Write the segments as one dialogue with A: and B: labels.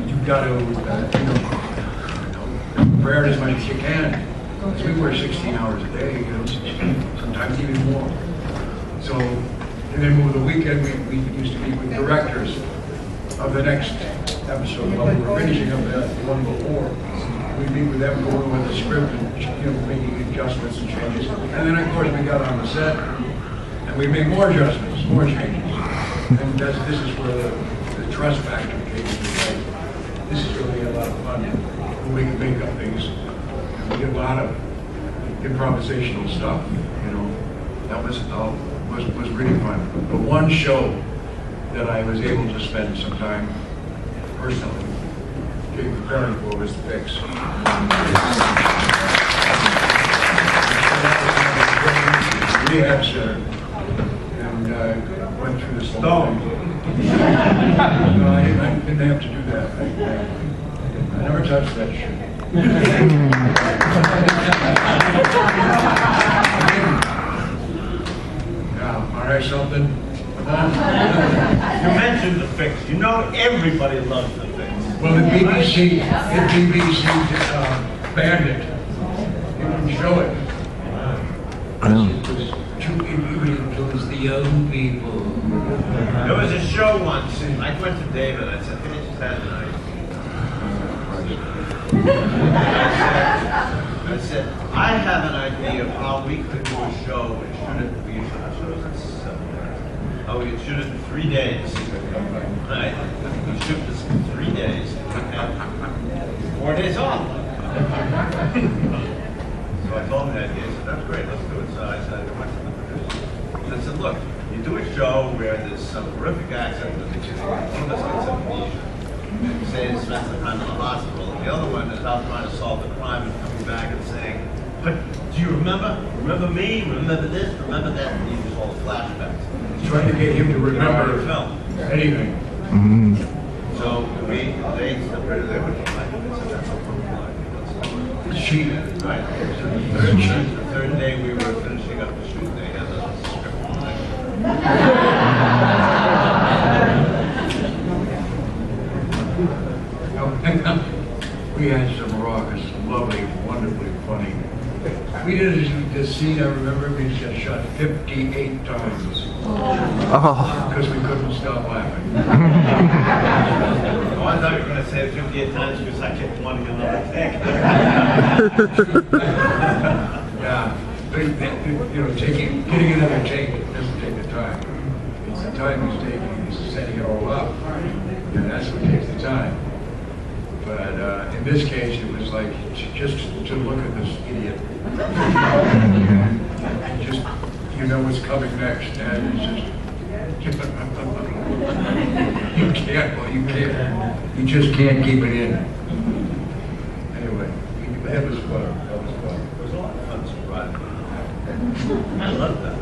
A: you've got to, prepare it as much as you can. Because we work 16 hours a day, sometimes even more. So, and then over the weekend, we used to meet with directors of the next episode. While we were finishing up the one before, we meet with them, going over the script and making adjustments and changes. And then, of course, we got on the set and we made more adjustments, more changes. And this is where the trust factor came into play. This is really a lot of fun when we can make up things. And we did a lot of improvisational stuff. That was really fun. The one show that I was able to spend some time personally preparing for was the Fix. Rehab center, and went through this whole thing. No, I didn't have to do that. I never touched that shit. Yeah, all right, something.
B: You mentioned the Fix. You know everybody loves the Fix.
A: Well, the BBC banned it. They wouldn't show it. It was the young people.
B: There was a show once, and I went to David, I said, hey, just had an idea. I said, I have an idea of how we could do a show and shoot it. We usually have shows in 7 days. How we could shoot it in 3 days. Right? We shoot this in 3 days and 4 days off. So I told him that idea. He said, that's great, let's do it. So I said, I went to the producer. I said, look, you do a show where there's some horrific accident that one of us gets amnesia. Say he spends the time in the hospital, and the other one is out trying to solve the crime and coming back and saying, but do you remember? Remember me? Remember this? Remember that? And he just all the flashbacks.
A: He's trying to get him to remember
B: the film.
A: Anything.
B: So they were like,
A: Cheap.
B: Right. The third day we were finishing up the shoot, they had a script.
A: We had some raucous, lovely, wonderfully funny. We did this scene, I remember, we just shot 58 times. Because we couldn't stop laughing.
B: I thought you were going to say 58 times because I kept wanting another take.
A: Yeah, but, getting another take doesn't take the time. It's the time he's taking, he's setting it all up, and that's what takes the time. But in this case, it was like just to look at this idiot. Just, you know what's coming next, and it's just, you can't, you just can't keep it in. Anyway, that was fun.
B: It was a lot of fun surprise. I love that.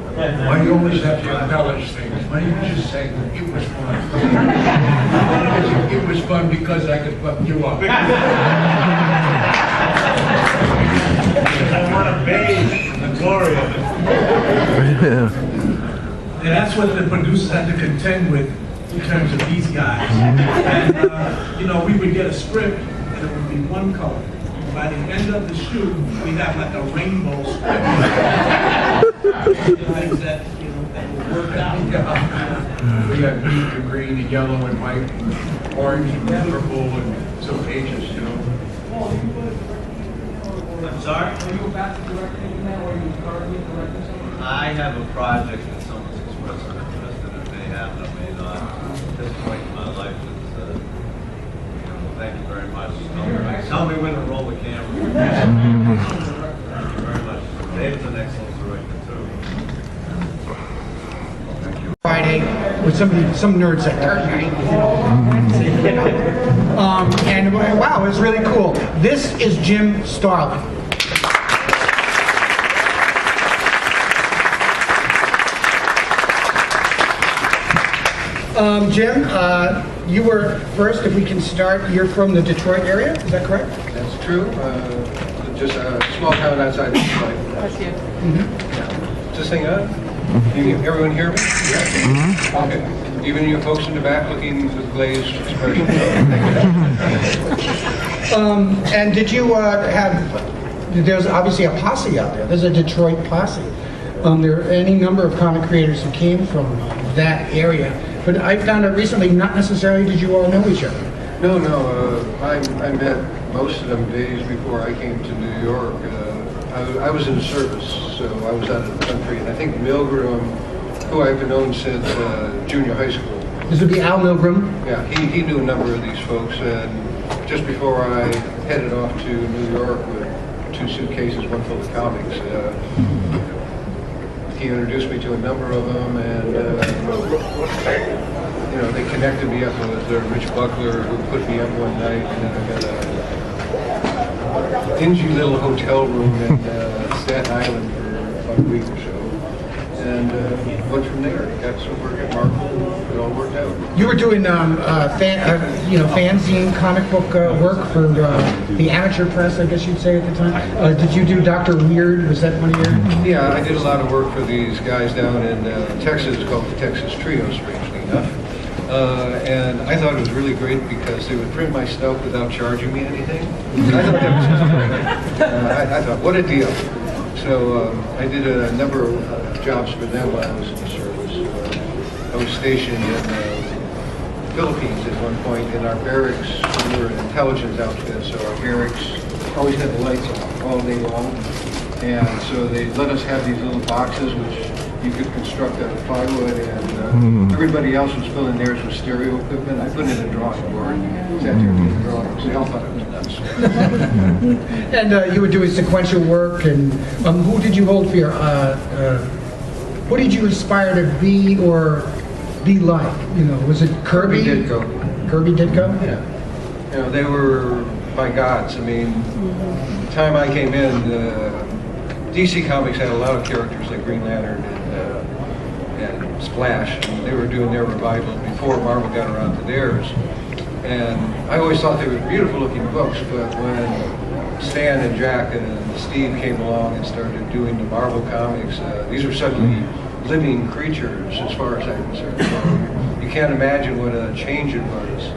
A: Why do you always have to embellish things? Why don't you just say, it was fun? It was fun because I could fuck you up.
B: I want to bathe in the glory of it.
C: And that's what the producers had to contend with in terms of these guys. And, we would get a script and it would be one color. By the end of the shoot, we'd have like a rainbow script. Things that, that would work out.
A: We had pink and green and yellow and white and orange and purple and some pages,
B: I'm sorry?
D: Are you about to direct anything now, or are you currently directing something?
B: I have a project that someone's expressed an interest in. It may happen, it may not. At this point in my life, it's, thank you very much. Tell me when to roll the camera. Thank you very much. David's an excellent director, too. Thank you.
E: Friday with some nerds that and wow, it was really cool. This is Jim Starlin. Jim, you were first, if we can start, you're from the Detroit area, is that correct?
F: That's true. Just a small town outside Detroit.
D: That's you.
F: Yeah. To sing Can everyone hear me? Okay. Even you folks in the back looking with glazed expressions.
E: And did you there's obviously a posse out there. There's a Detroit posse. There are any number of comic creators who came from that area. But I found out recently, not necessarily did you all know each other.
F: No, I met most of them days before I came to New York. I was in the service, so I was out of the country. And I think Milgram, who I've known since junior high school.
E: This would be Al Milgram.
F: Yeah, he knew a number of these folks. And just before I headed off to New York with 2 suitcases, one full of comics, he introduced me to a number of them, and you know, they connected me up with Rich Buckler, who put me up one night, and then I got a dingy little hotel room in Staten Island for about a week or so, and went from there. Got some work at Marvel. It all worked out.
E: You were doing fanzine comic book work for the amateur press, I guess you'd say at the time. Did you do Dr. Weird? Was that one of your?
F: Yeah, I did a lot of work for these guys down in Texas called the Texas Trio, strangely enough. And I thought it was really great because they would print my stuff without charging me anything. I thought that was just great. I thought, what a deal. So I did a number of jobs for them while I was in the service. I was stationed in the Philippines at one point in our barracks. We were an intelligence outfit, so our barracks always had the lights on all day long. And so they let us have these little boxes, which you could construct out of plywood, and everybody else was filling theirs with stereo equipment. I put in a drawing board and sat there doing drawings. They all thought it was nuts.
E: And you were doing sequential work, and who did you hold for your, what did you aspire to be or be like? You know, was it Kirby?
F: Ditko.
E: Kirby Ditko?
F: Yeah. You know, they were my gods. I mean, the time I came in, DC Comics had a lot of characters like Green Lantern and Splash, and they were doing their revival before Marvel got around to theirs. And I always thought they were beautiful looking books, but when Stan and Jack and Steve came along and started doing the Marvel comics, these were suddenly living creatures as far as I'm concerned. So you can't imagine what a change it was.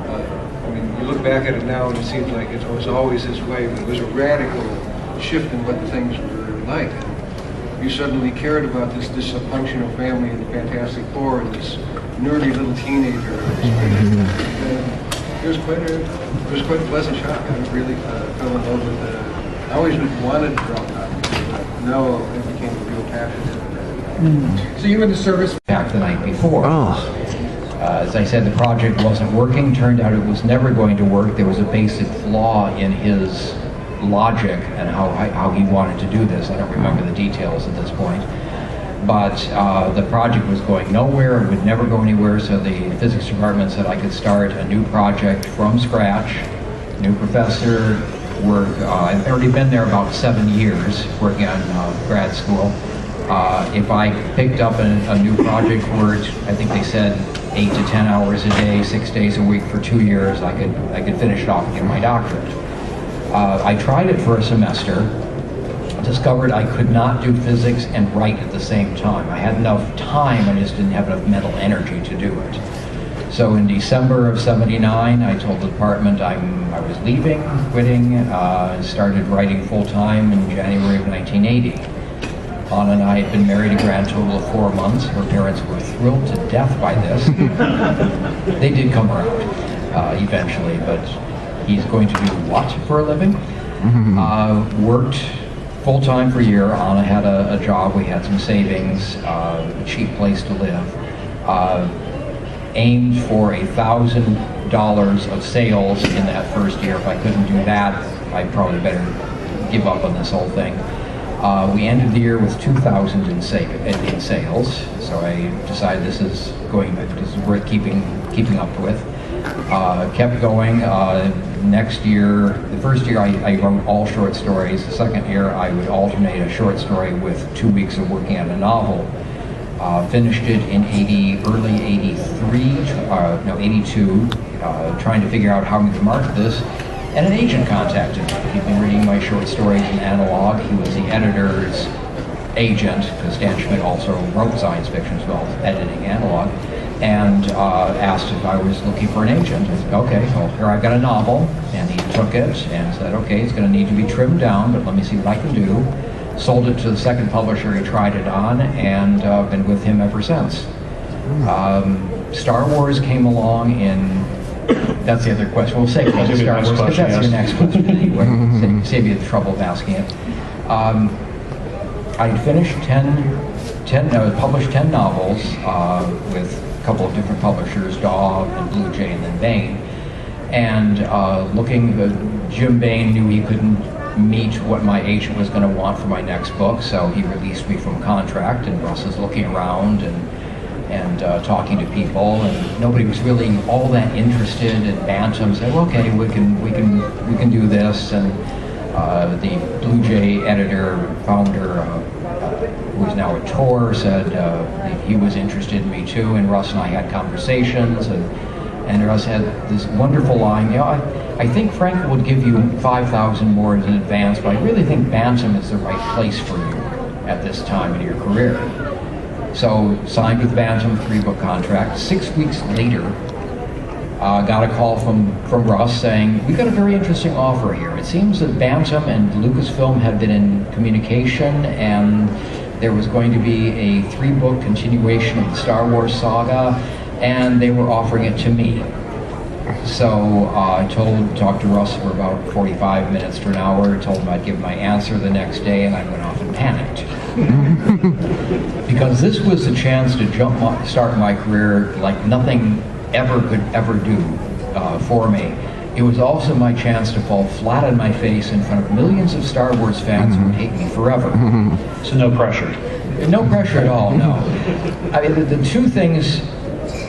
F: I mean, you look back at it now and it seems like it was always this way, but it was a radical shift in what the things were like. You suddenly cared about this dysfunctional family in the Fantastic Four and this nerdy little teenager. It was quite a pleasant shock. I really fell in love with it. I always wanted to draw comics, but now it became a real passion.
E: So you were in the service?
G: Back the night before. As I said, the project wasn't working. Turned out it was never going to work. There was a basic flaw in his logic and how he wanted to do this. I don't remember the details at this point. But the project was going nowhere. It would never go anywhere. So the physics department said I could start a new project from scratch. New professor, work. I've already been there about 7 years working on grad school. If I picked up a new project where I think they said 8 to 10 hours a day, 6 days a week for 2 years, I could finish it off and get my doctorate. I tried it for a semester, discovered I could not do physics and write at the same time. I had enough time, I just didn't have enough mental energy to do it. So in December of '79, I told the department I was leaving, quitting, and started writing full-time in January of 1980. Anna and I had been married a grand total of 4 months. Her parents were thrilled to death by this. They did come around eventually, but he's going to do what for a living? Worked full-time for a year. Anna had a job. We had some savings, a cheap place to live. Aimed for $1,000 of sales in that first year. If I couldn't do that, I'd probably better give up on this whole thing. We ended the year with $2,000 in sales, so I decided this is worth keeping up with. Kept going. Next year, the first year I wrote all short stories. The second year I would alternate a short story with 2 weeks of working on a novel. Finished it in early 82, trying to figure out how we could market this. And an agent contacted me. He'd been reading my short stories in analog. He was the editor's agent, because Dan Schmidt also wrote science fiction as well as editing analog, and asked if I was looking for an agent. I said, okay, well, here I've got a novel, and he took it and said, okay, it's going to need to be trimmed down, but let me see what I can do. Sold it to the second publisher, he tried it on, and been with him ever since. Star Wars came along in, that's the other question, we'll save it for Star Wars, because that's your next question anyway, save you the trouble of asking it. I finished published 10 novels with a couple of different publishers, Daw and Blue Jay and then Bain. And Jim Bain knew he couldn't meet what my agent was going to want for my next book, so he released me from contract, and Russ was looking around and talking to people, and nobody was really all that interested in Bantam. Said, well, okay, we can do this, and the Blue Jay editor, founder, who is now at Tor, said he was interested in me too, and Russ and I had conversations, and Russ had this wonderful line, you know, I think Frank would give you 5,000 more in advance, but I really think Bantam is the right place for you at this time in your career. So signed with Bantam, 3-book contract. 6 weeks later, got a call from Russ saying, we got a very interesting offer here. It seems that Bantam and Lucasfilm had been in communication, and there was going to be a 3-book continuation of the Star Wars saga, and they were offering it to me. So I talked to Russ for about 45 minutes to an hour, told him I'd give my answer the next day, and I went off and panicked. Because this was a chance to start my career like nothing ever could ever do for me. It was also my chance to fall flat on my face in front of millions of Star Wars fans who would hate me forever.
H: So no pressure?
G: No pressure at all, no. I mean, the two things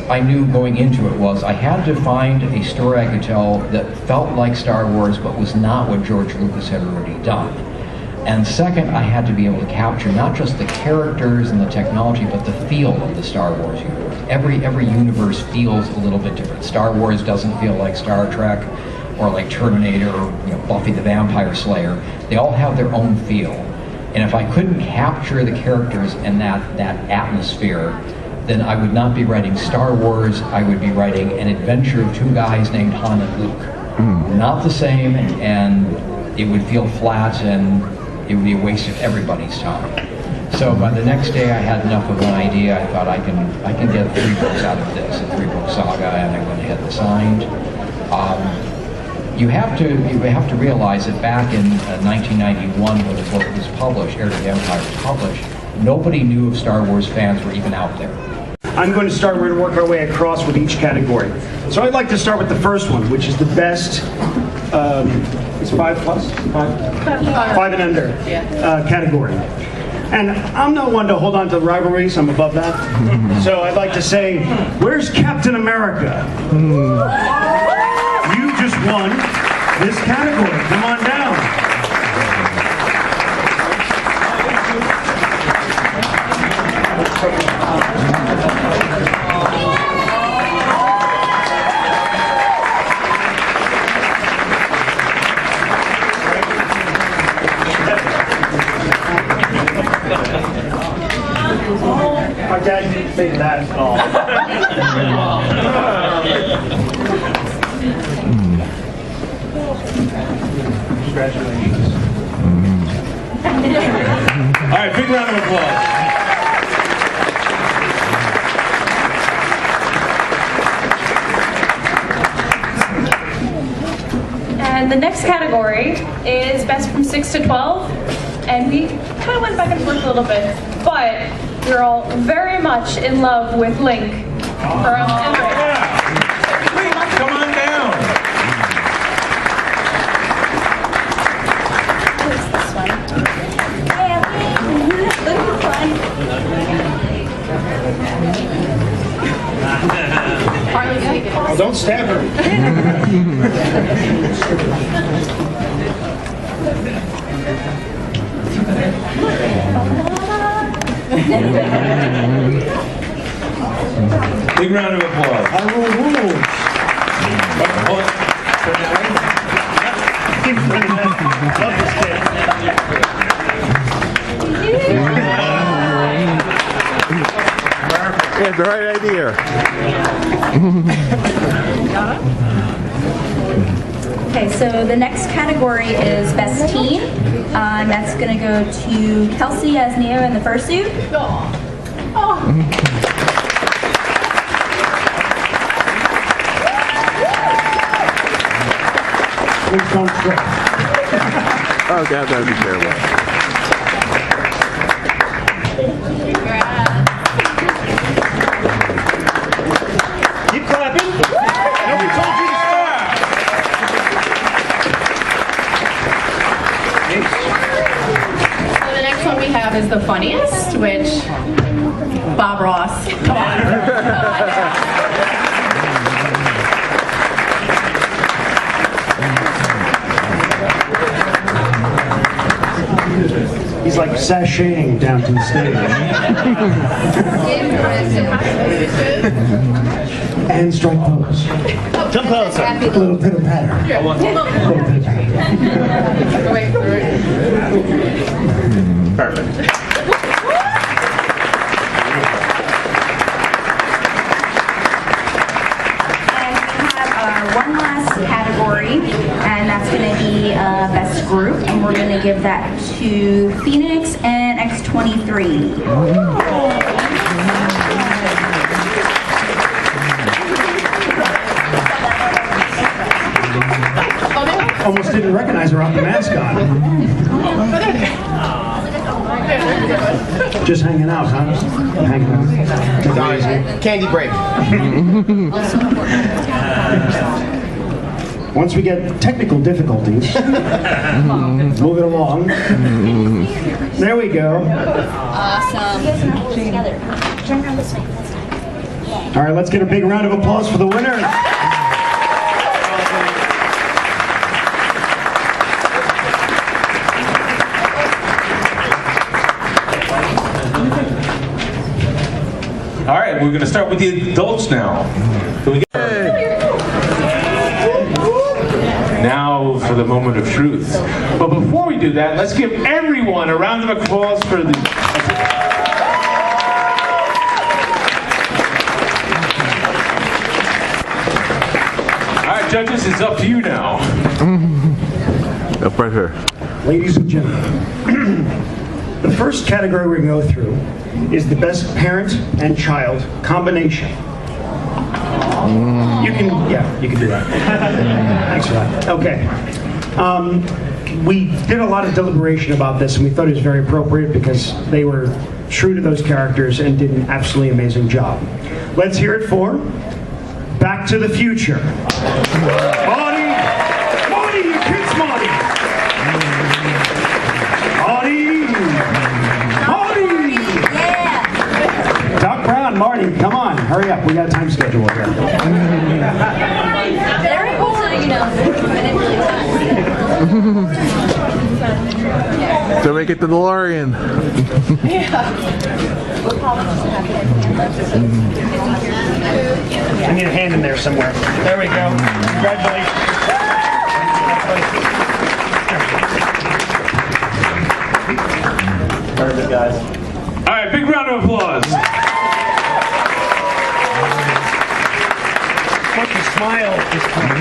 G: I knew going into it was I had to find a story I could tell that felt like Star Wars but was not what George Lucas had already done. And second, I had to be able to capture not just the characters and the technology, but the feel of the Star Wars universe. Every universe feels a little bit different. Star Wars doesn't feel like Star Trek or like Terminator or Buffy the Vampire Slayer. They all have their own feel. And if I couldn't capture the characters and that atmosphere, then I would not be writing Star Wars, I would be writing an adventure of two guys named Han and Luke. Not the same, and it would feel flat, and it would be a waste of everybody's time. So by the next day I had enough of an idea. I thought I can get 3 books out of this, a 3-book saga, and I went ahead and signed. You have to realize that back in 1991 when the book was published, Heir to the Empire was published, nobody knew if Star Wars fans were even out there.
H: I'm going to start, we're going to work our way across with each category. So I'd like to start with the first one, which is the best, it's 5 plus? 5 and under category. And I'm not one to hold on to rivalries, I'm above that. So I'd like to say, where's Captain America? You just won this category, come on down. My dad didn't say that at all. Congratulations.
I: All right, big round of applause.
J: And the next category is best from 6 to 12. And we kind of went back and forth a little bit, but we're all very much in love with Link from Emmerich.
I: Come on down.
J: Who's this one?
H: Oh, don't stab her.
I: Big round of applause.
H: I rule rules. Love this kid.
K: had the right idea.
L: Okay, so the next category is Best Teen. And that's going to go to Kelsey as Neo in the fursuit.
H: Please don't trip.
K: Oh God, that would be terrible.
H: Keep clapping. Nobody told you to stop.
M: So the next one we have is the funniest, which Bob Ross. Come on.
H: He's like sashaying down to the stage. And strike pose.
I: Come closer.
H: A little pitter patter.
I: Perfect.
L: One last category, and that's going to be Best Group, and we're going to give that to Phoenix and X23.
H: Almost didn't recognize her off the mascot. Just hanging out, huh? Hanging out.
N: Candy break.
H: Once we get technical difficulties, move it along. There we go.
L: Awesome.
H: All right, let's get a big round of applause for the winners.
I: All right, we're going to start with the adults now. Now for the moment of truth. But before we do that, let's give everyone a round of applause for the... All right, judges, it's up to you now.
K: Up right here.
H: Ladies and gentlemen, the first category we're going to go through is the best parent and child combination. You can do that. Thanks for that. Okay. We did a lot of deliberation about this, and we thought it was very appropriate because they were true to those characters and did an absolutely amazing job. Let's hear it for Back to the Future. Marty, you kids, Marty. Yeah. Doc Brown, Marty, come on, hurry up. We got a time schedule here.
L: Very cool, so you know. I didn't really
K: So make it to the DeLorean.
H: I need a hand in there somewhere. There we go. Congratulations. Perfect, guys.
I: All right, big round of applause.
H: Why don't you smile this time?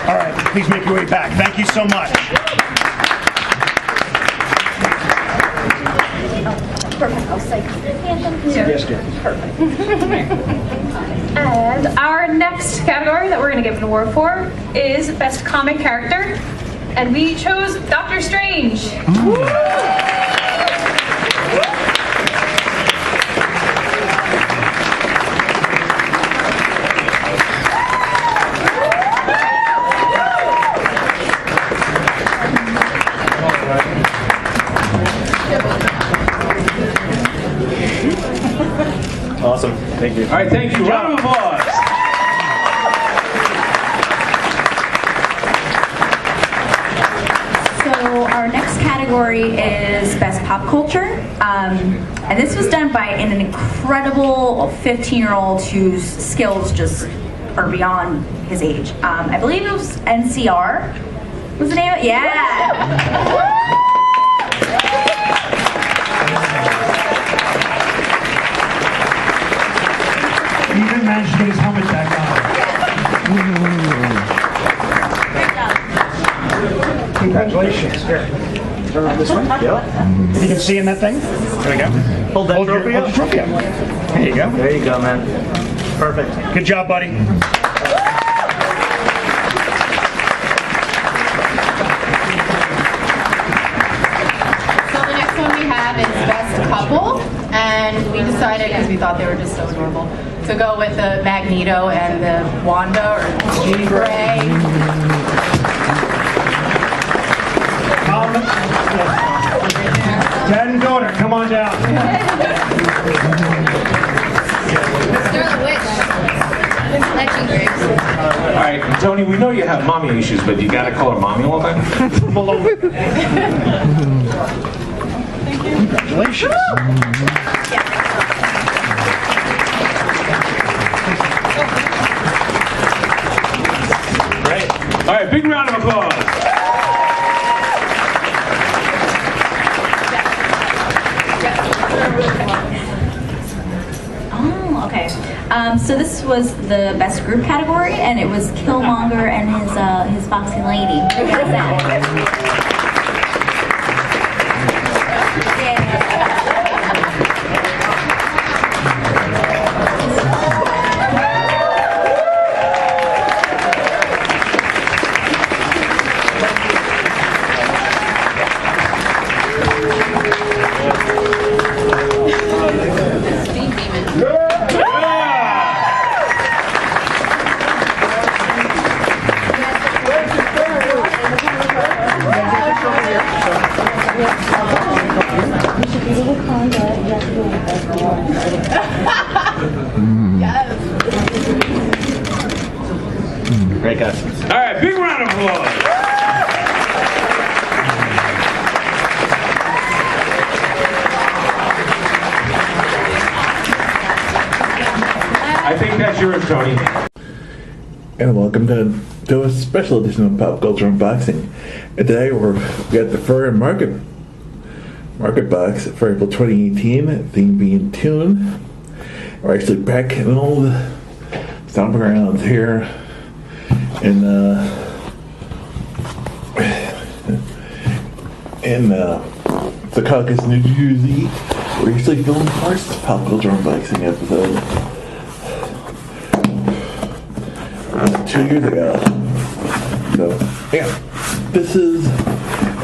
H: All right, please make your way back. Thank you so much.
L: Perfect. I'll say
H: Yes, dear.
L: perfect.
J: And our next category that we're going to give an award for is Best Comic Character. And we chose Doctor Strange.
I: Awesome. Thank you. All right, thank you. Round of applause.
L: So our next category is Best Pop Culture. And this was done by an incredible 15-year-old whose skills just are beyond his age. I believe it was NCR. Was the name of it? Yeah.
H: managed to get his helmet back on. Congratulations. Here. Turn around this way. Yep. You can see in that thing. There we go. Hold that trophy up. Hold your trophy up. There you go.
D: There you go, man. Perfect.
H: Good job, buddy.
M: So the next one we have is Best Couple, and we decided, because we thought they were just so adorable, to go with the Magneto and the Wanda or Jean Grey.
H: Dad and daughter, come on down.
I: All right, Tony, we know you have mommy issues, but you gotta call her mommy all the time?
H: Congratulations.
I: Great. All right, big round of applause.
L: Oh, okay. So this was the best group category, and it was Killmonger and his foxy lady. Who has that?
I: Great, guys. All right, big round of applause. I think that's yours, Tony.
K: And welcome to a special edition of Pop Culture Unboxing. And today we got the Fur and Market box for April 2018, theme being Tune. We're actually back in old stomping grounds here in Secaucus, New Jersey. We're actually filming the first Pop Culture Unboxing episode 2 years ago. So yeah, this is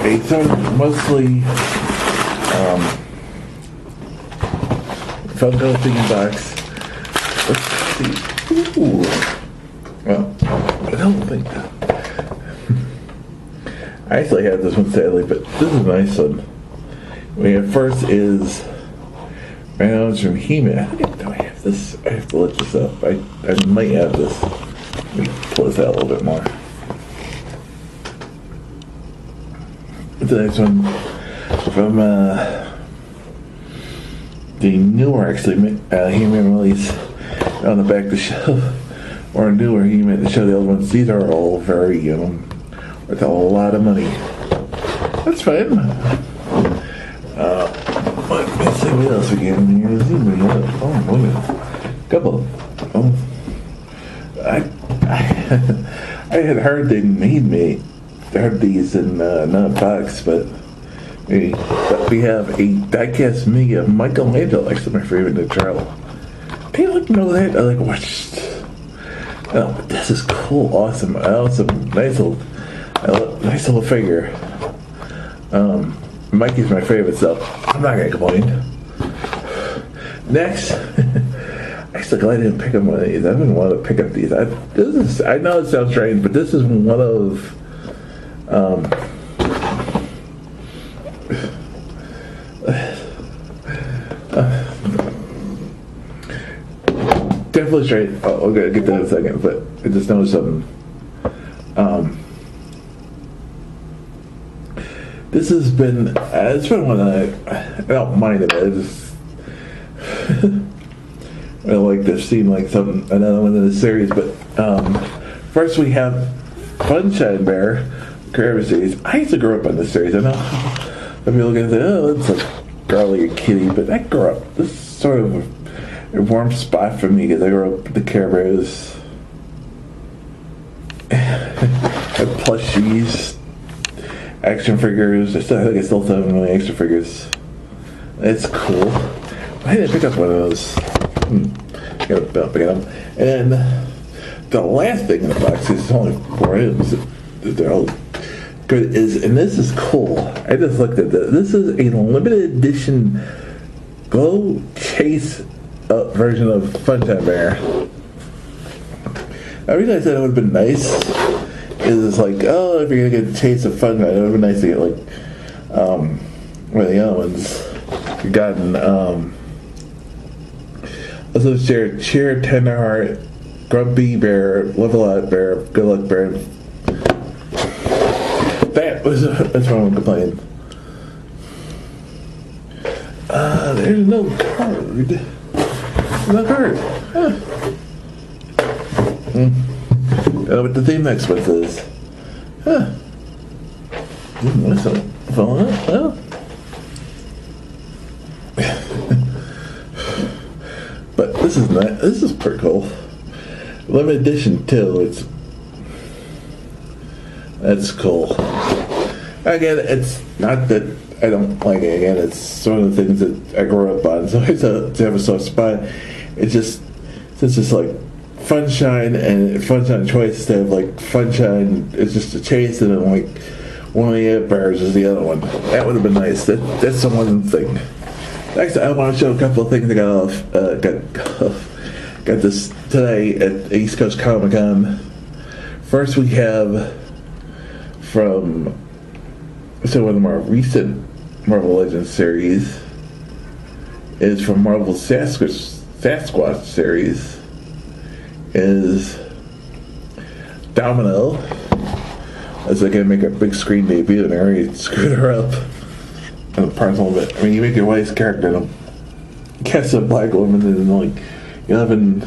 K: a sort of mostly Funko theme box. Let's see. Ooh. Well, I don't think. I actually have this one sadly, but this is a nice one. We have first is rounds from He-Man. Do I have this? I have to look this up. I might have this. Let me pull this out a little bit more. The next one from the newer, actually, He-Man release on the back of the shelf, or newer He-Man to show the old ones. These are all very, worth a lot of money. That's fine. Let's see what else we get in here. Oh, look at couple. Oh, I had heard they heard these in another box, but we have a diecast mini of Michelangelo, actually my favorite Nick Charlie. People know that. I like watched. Oh, this is cool, awesome. Also, nice little figure. Mikey's my favorite, so I'm not gonna complain. Next, actually glad I didn't pick up one of these. I've been wanting to pick up these. I know it sounds strange, but this is one of definitely straight. Oh, okay, I'll get that in a second, but I just noticed something. This has been, it's been one that I don't mind it, I just, I like to see like another one in the series, but first we have Sunshine Bear, Carver series. I used to grow up on this series. I know some people are going to say, oh, it's like girly or kitty, but I grew up, this is sort of a warm spot for me because I grew up with the Care Bears. And plushies, action figures. I think I still have many action figures. It's cool. I didn't pick up one of those. Gotta pick it up. And the last thing in the box is only 4 items. They're all good. And this is cool. I just looked at this. This is a limited edition Go Chase version of Funshine Bear. I realized that it would have been nice. Is like, oh, if you're gonna get a Chase of Funshine, it would have been nice to get like one of the other ones. You gotten also cheer, tender heart, grumpy bear, level out bear, good luck bear. That's why I'm complaining. There's no card. No card. Huh. What the theme next month is. Huh. Listen, following up. Well. But this is nice. This is pretty cool. Limited edition too. That's cool. Again, it's not that I don't like it. Again, it's one of the things that I grew up on, so it's to have a soft spot. It's just since it's like Funshine and Funshine Choice instead of like Funshine, it's just a Chase, and then like one of the bears is the other one. That would have been nice. That's the one thing. Next, I want to show a couple of things I got this today at East Coast Comicon. First, we have from one of the more recent Marvel Legends series is from Marvel Sasquatch series is Domino. As they can make a big screen debut and I already screwed her up in the parts a little bit. I mean, you make your wife's character and cast a black woman and like 11